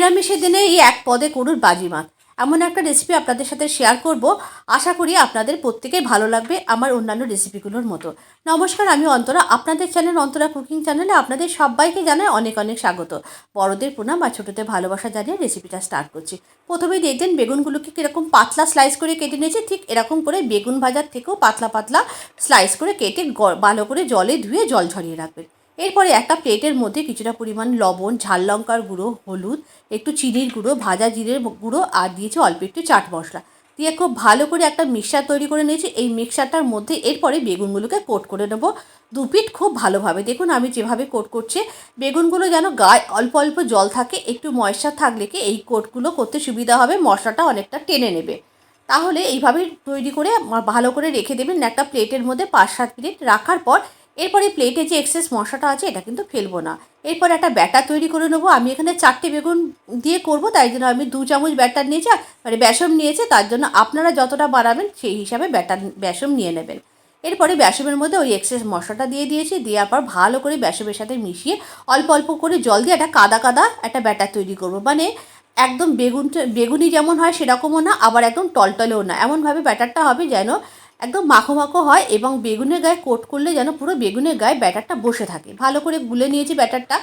নিরামিষের দিনে এই এক পদে করুন বাজিমাত। এমন একটা রেসিপি আপনাদের সাথে শেয়ার করব। আশা করি আপনাদের প্রত্যেকের ভালো লাগবে আমার অন্যান্য রেসিপিগুলোর মতো। নমস্কার, আমি অন্তরা। আপনাদের চ্যানেল অন্তরা কুকিং চ্যানেলে আপনাদের সবাইকে জানাই অনেক অনেক স্বাগত। বড়দের প্রণাম আর ছোটোদের ভালোবাসা জানিয়ে রেসিপিটা স্টার্ট করছি। প্রথমেই দেখবেন বেগুনগুলোকে কীরকম পাতলা স্লাইস করে কেটে নিয়েছি। ঠিক এরকম করে বেগুন ভাজার থেকেও পাতলা পাতলা স্লাইস করে কেটে ভালো করে জলে ধুয়ে জল ঝরিয়ে রাখবেন। এরপরে একটা প্লেটের মধ্যে কিছুটা পরিমাণ লবণ, ঝাল লঙ্কার গুঁড়ো, হলুদ, একটু চিনির গুঁড়ো, ভাজা জিরের গুঁড়ো আর দিয়েছি অল্প একটু চাট মশলা দিয়ে খুব ভালো করে একটা মিক্সচার তৈরি করে নিয়েছি। এই মিক্সচারটার মধ্যে এরপরে বেগুনগুলোকে কোট করে নেবো 2 পিঠ খুব ভালোভাবে। দেখুন আমি যেভাবে কোট করছি, বেগুনগুলো যেন গায়ে অল্প অল্প জল থাকে, একটু ময়েশ্চার থাকলে কি এই কোটগুলো করতে সুবিধা হবে, মশলাটা অনেকটা টেনে নেবে। তাহলে এইভাবে তৈরি করে ভালো করে রেখে দেবেন একটা প্লেটের মধ্যে 5-7 মিনিট রাখার পর। এরপরে প্লেটে যে এক্সেস মশলাটা আছে এটা কিন্তু ফেলবো না। এরপর একটা ব্যাটার তৈরি করে নেবো। আমি এখানে 4টে বেগুন দিয়ে করব, তাই জন্য আমি 2 চামচ ব্যাটার নিয়েছি, মানে বেসন নিয়েছি। তার জন্য আপনারা যতটা বানাবেন সেই হিসাবে বেসন নিয়ে নেবেন। এরপরে বেসনের মধ্যে ওই এক্সেস মশলাটা দিয়ে দিয়েছি। দেওয়ার পর ভালো করে বেসনের সাথে মিশিয়ে অল্প অল্প করে জল দিয়ে একটা কাদা কাদা একটা ব্যাটার তৈরি করব। মানে একদম বেগুনি যেমন হয় সেরকমও না, আবার একদম টলটলেও না। এমনভাবে ব্যাটারটা হবে যেন একদম মাখো মাখো হয় এবং বেগুনের গায়ে কোট করলে যেন পুরো বেগুনের গায়ে ব্যাটারটা বসে থাকে। ভালো করে গুলে নিয়েছি ব্যাটারটা।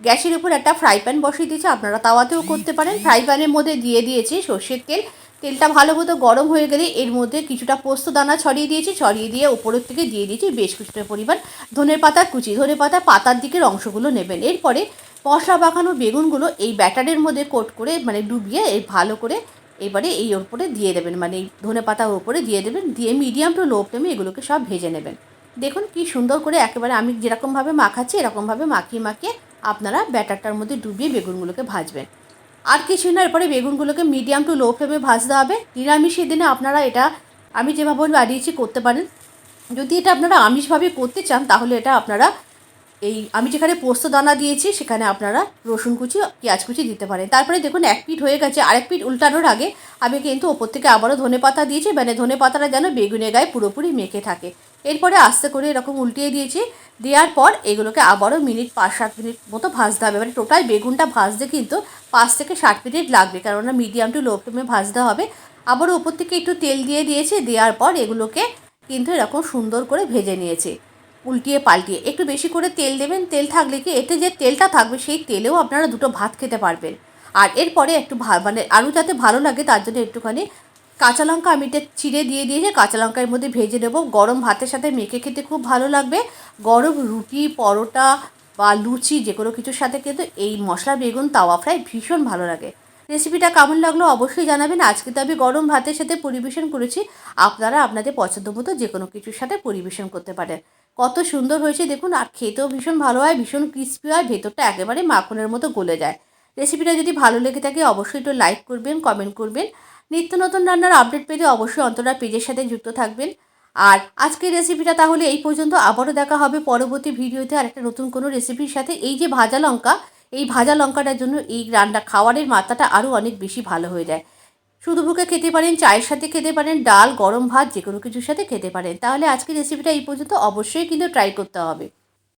গ্যাসের উপর একটা ফ্রাই প্যান বসিয়ে দিয়েছি, আপনারা তাওয়াতেও করতে পারেন। ফ্রাই প্যানের মধ্যে দিয়ে দিয়েছি সর্ষের তেল। তেলটা ভালো মতো গরম হয়ে গেলে এর মধ্যে কিছুটা পোস্ত দানা ছড়িয়ে দিয়েছি। ছড়িয়ে দিয়ে উপরের থেকে দিয়ে দিয়েছি বেশ কিছুটা পরিমাণ ধনের পাতা কুচি। ধনের পাতার দিকের অংশগুলো নেবেন। এরপরে মশলা মাখানো বেগুনগুলো এই ব্যাটারের মধ্যে কোট করে মানে ডুবিয়ে এই ভালো করে এবারে এই ওপরে দিয়ে দেবেন, মানে এই ধনে পাতার ওপরে দিয়ে দেবেন। দিয়ে মিডিয়াম টু লো ফ্লেমে এগুলোকে সব ভেজে নেবেন। দেখুন কি সুন্দর করে একেবারে আমি যেরকমভাবে মাখাচ্ছি এরকমভাবে মাখিয়ে মাখিয়ে আপনারা ব্যাটারটার মধ্যে ডুবিয়ে বেগুনগুলোকে ভাজবেন। আর কিছু না, এরপরে বেগুনগুলোকে মিডিয়াম টু লো ফ্লেমে ভাজতে হবে। নিরামিষের দিনে আপনারা এটা আমি যেভাবে বানিয়েছি করতে পারেন। যদি এটা আপনারা আমিষভাবে করতে চান তাহলে এটা আপনারা আমি যেখানে পোস্ত দানা দিয়েছি সেখানে আপনারা রসুন কুচি, পেঁয়াজ কুচি দিতে পারেন। তারপরে দেখুন এক পিঠ হয়ে গেছে। আরেক পিঠ উল্টানোর আগে আমি কিন্তু ওপর থেকে আবারও ধনে পাতা দিয়েছি, মানে ধনে পাতাটা যেন বেগুনের গায়ে পুরোপুরি মেখে থাকে। এরপরে আস্তে করে এরকম উল্টিয়ে দিয়েছি। দেওয়ার পর এগুলোকে আবারও 5-7 মিনিট মতো ভাজতে হবে। মানে টোটাল বেগুনটা ভাজতে কিন্তু 5 থেকে 7 মিনিট লাগবে, কেননা মিডিয়াম টু লো ফ্লেমে ভাজতে হবে। আবারও ওপর থেকে একটু তেল দিয়ে দিয়েছি। দেওয়ার পর এগুলোকে কিন্তু এরকম সুন্দর করে ভেজে নিয়েছি, উল্টিয়ে পাল্টিয়ে। একটু বেশি করে তেল দেবেন। তেল থাকলে কি এতে যে তেলটা থাকবে সেই তেলেও আপনারা 2টো ভাত খেতে পারবেন। আর এরপরে একটু মানে আরও যাতে ভালো লাগে তার জন্য একটুখানি কাঁচা লঙ্কা আমি এটা চিড়ে দিয়ে দিয়েছি। কাঁচা লঙ্কার মধ্যে ভেজে নেবো। গরম ভাতের সাথে মেখে খেতে খুব ভালো লাগবে। গরম রুটি, পরোটা বা লুচি যে কোনো কিছুর সাথে কিন্তু এই মশলা বেগুন তাওয়া ফ্রাই ভীষণ ভালো লাগে। রেসিপিটা কেমন লাগলো অবশ্যই জানাবেন। আজকে তো আমি গরম ভাতের সাথে পরিবেশন করেছি। আপনারা আপনাদের পছন্দ মতো যে কোনো কিছুর সাথে পরিবেশন করতে পারেন। কত সুন্দর হয়েছে দেখুন, আর খেতেও ভীষণ ভালো হয়, ভীষণ ক্রিস্পি হয়, ভেতরটা একেবারে মাখনের মতো গলে যায়। রেসিপিটা যদি ভালো লেগে থাকে অবশ্যই একটু লাইক করবেন, কমেন্ট করবেন। নিত্য নতুন রান্নার আপডেট পেতে অবশ্যই অন্তরা পেজের সাথে যুক্ত থাকবেন। আর আজকের রেসিপিটা তাহলে এই পর্যন্ত। আবারও দেখা হবে পরবর্তী ভিডিওতে আরেকটা নতুন কোনো রেসিপির সাথে। এই যে ভাজা লঙ্কা, এই ভাজা লঙ্কাটার জন্য এই খাওয়ারের মাত্রাটা আরও অনেক বেশি ভালো হয়ে যায়। শুধু মুখে খেতে পারেন, চায়ের সাথে খেতে পারেন, ডাল, গরম ভাত যে কোনো কিছুর সাথে খেতে পারেন। তাহলে আজকের রেসিপিটা এই পর্যন্ত। অবশ্যই কিন্তু ট্রাই করতে হবে।